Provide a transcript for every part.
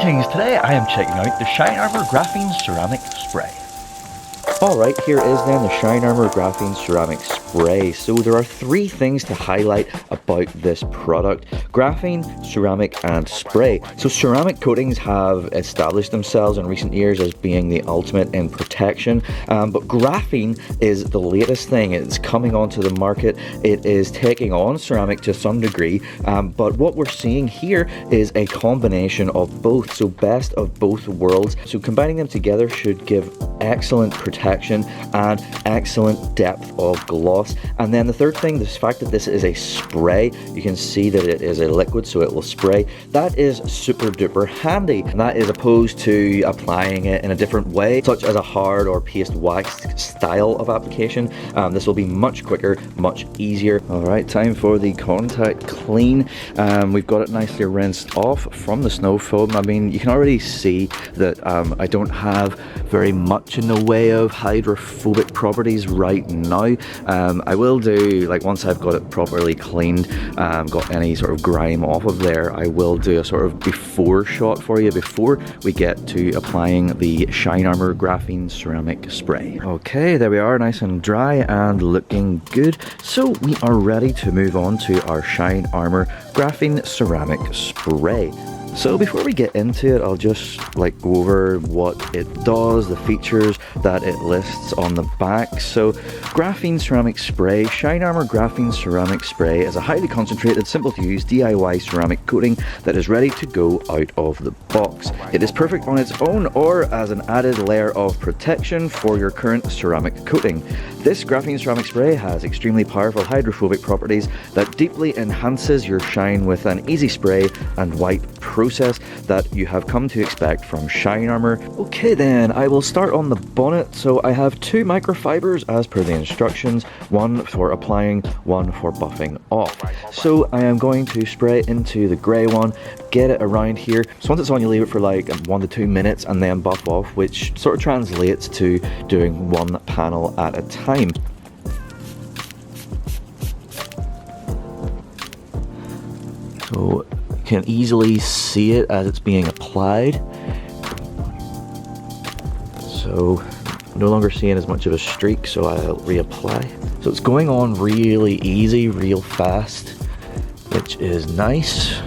Greetings, today I am checking out the Shine Armor Graphene Ceramic Spray. Alright, here is then the Shine Armor Graphene Ceramic Spray. So there are three things to highlight about this product: graphene, ceramic and spray. So ceramic coatings have established themselves in recent years as being the ultimate in protection, but graphene is the latest thing. It's coming onto the market. It is taking on ceramic to some degree, but what we're seeing here is a combination of both, so best of both worlds. So combining them together should give excellent protection and excellent depth of gloss. And then the third thing, the fact that this is a spray, you can see that it is a liquid, so it will spray. That is super duper handy, and that is opposed to applying it in a different way, such as a hard or paste wax style of application. This will be much quicker, much easier. All right, time for the contact clean. We've got it nicely rinsed off from the snow foam. I mean, you can already see that I don't have very much in the way of hydrophobic properties right now. I will do, like, once I've got it properly cleaned, got any sort of grime off of there, I will do a sort of before shot for you before we get to applying the Shine Armor Graphene Ceramic Spray. Okay, there we are, nice and dry and looking good. So we are ready to move on to our Shine Armor Graphene Ceramic Spray. So before we get into it, I'll just go over what it does, the features that it lists on the back. So Graphene Ceramic Spray. Shine Armor Graphene Ceramic Spray is a highly concentrated, simple to use DIY ceramic coating that is ready to go out of the box. It is perfect on its own or as an added layer of protection for your current ceramic coating. This Graphene Ceramic Spray has extremely powerful hydrophobic properties that deeply enhances your shine with an easy spray and wipe process that you have come to expect from Shine Armor. Okay then, I will start on the bonnet. So I have two microfibers as per the instructions, one for applying, one for buffing off. So I am going to spray into the grey one, get it around here. So once it's on, you leave it for like 1 to 2 minutes and then buff off, which sort of translates to doing one panel at a time. So you can easily see it as it's being applied. So no longer seeing as much of a streak, so I'll reapply. So it's going on really easy, real fast, which is nice.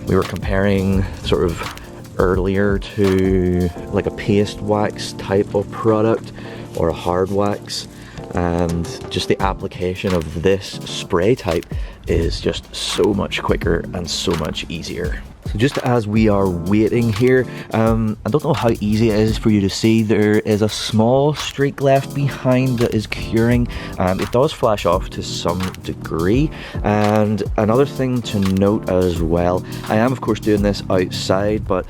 We were comparing sort of earlier to like a paste wax type of product or a hard wax, and just the application of this spray type is just so much quicker and so much easier. So just as we are waiting here, I don't know how easy it is for you to see, there is a small streak left behind that is curing. It does flash off to some degree. And another thing to note as well, I am of course doing this outside, but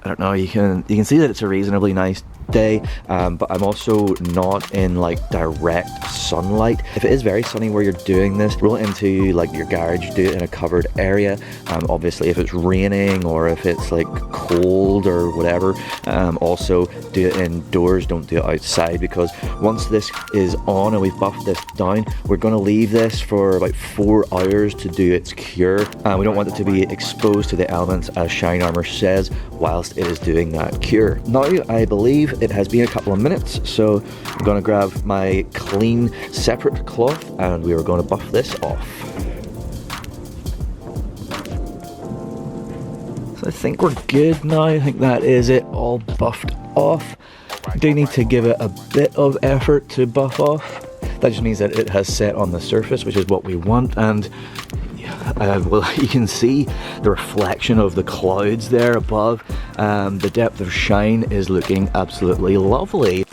I don't know, you can see that it's a reasonably nice day, but I'm also not in like direct sunlight. If it is very sunny where you're doing this, roll it into like your garage, do it in a covered area. Obviously if it's raining or if it's like cold or whatever, also do it indoors, don't do it outside, because once this is on and we've buffed this down, we're going to leave this for about 4 hours to do its cure. We don't want it to be exposed to the elements, as Shine Armor says, whilst it is doing that cure. Now I believe it has been a couple of minutes, so I'm going to grab my clean separate cloth and we are going to buff this off. So I think we're good now. I think that is it all buffed off. I do need to give it a bit of effort to buff off. That just means that it has set on the surface, which is what we want. And well, you can see the reflection of the clouds there above. The depth of shine is looking absolutely lovely.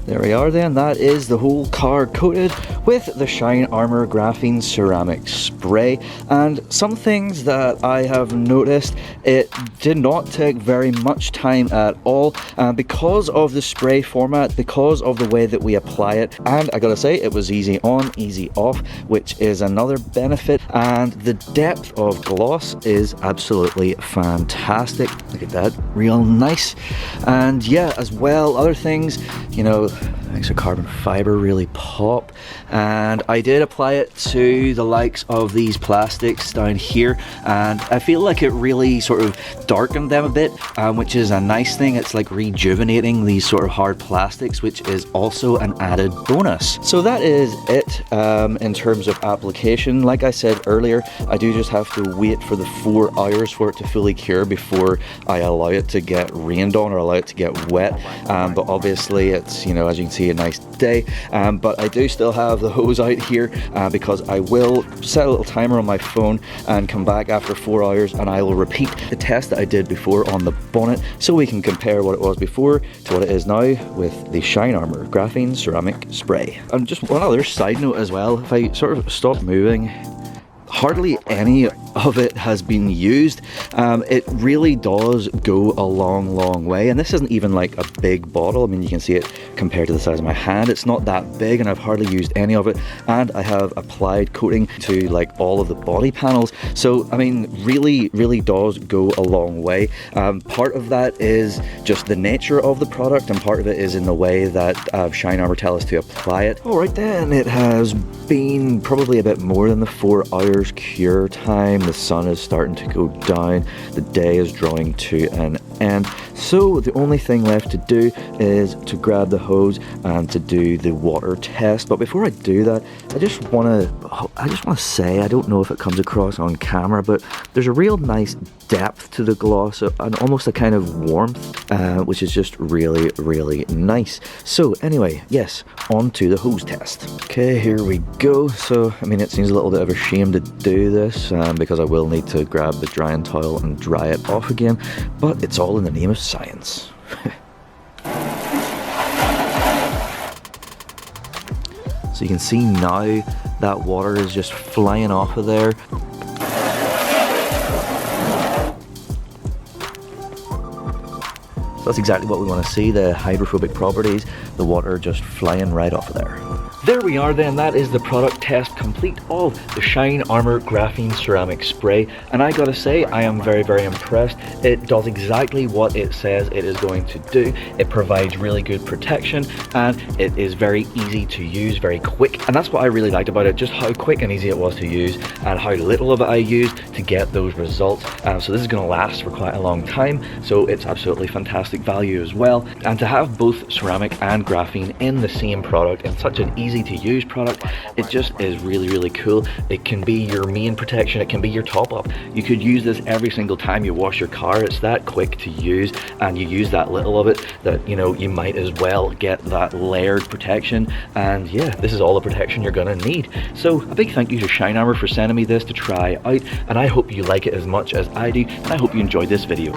There we are then, that is the whole car coated. with the Shine Armor Graphene Ceramic Spray. And some things that I have noticed, it did not take very much time at all because of the spray format, because of the way that we apply it. And I gotta say, it was easy on, easy off, which is another benefit. And the depth of gloss is absolutely fantastic. Look at that, real nice. And yeah, as well, other things, you know, makes a carbon fiber really pop. And I did apply it to the likes of these plastics down here, and I feel like it really sort of darkened them a bit, which is a nice thing. It's like rejuvenating these sort of hard plastics, which is also an added bonus. So that is it in terms of application. Like I said earlier, I do just have to wait for the 4 hours for it to fully cure before I allow it to get rained on or allow it to get wet. But obviously it's, you know, as you can see, a nice day. But I do still have the hose out here because I will set a little timer on my phone and come back after 4 hours, and I will repeat the test that I did before on the bonnet so we can compare what it was before to what it is now with the Shine Armor Graphene Ceramic Spray. And just one other side note as well, if I sort of stop moving, hardly any of it has been used. It really does go a long way, and this isn't even like a big bottle. I mean, you can see it compared to the size of my hand. It's not that big, and I've hardly used any of it, and I have applied coating to like all of the body panels. So I mean, really does go a long way. Part of that is just the nature of the product, and part of it is in the way that Shine Armor tell us to apply it. All right then, it has been probably a bit more than the 4 hours cure time. The sun is starting to go down, the day is drawing to an end, so the only thing left to do is to grab the hose and to do the water test. But before I do that, I just want to say, I don't know if it comes across on camera, but there's a real nice depth to the gloss and almost a kind of warmth, which is just really nice. So anyway, yes, on to the hose test. Okay, here we go. So I mean, it seems a little bit of a shame to do this because I will need to grab the drying towel and dry it off again, but it's all in the name of science. So you can see now that water is just flying off of there. So that's exactly what we want to see, the hydrophobic properties, the water just flying right off of there. There we are then, that is the product test complete of the Shine Armor Graphene Ceramic Spray, and I gotta say, I am very impressed. It does exactly what it says it is going to do. It provides really good protection, and it is very easy to use, very quick, and that's what I really liked about it, just how quick and easy it was to use, and how little of it I used to get those results. So this is going to last for quite a long time, so it's absolutely fantastic value as well. And to have both ceramic and graphene in the same product, in such an easy to use product, it just is really cool. It can be your main protection, it can be your top up. You could use this every single time you wash your car. It's that quick to use, and you use that little of it that, you know, you might as well get that layered protection. And yeah, this is all the protection you're gonna need. So a big thank you to Shine Armor for sending me this to try out, and I hope you like it as much as I do, and I hope you enjoyed this video.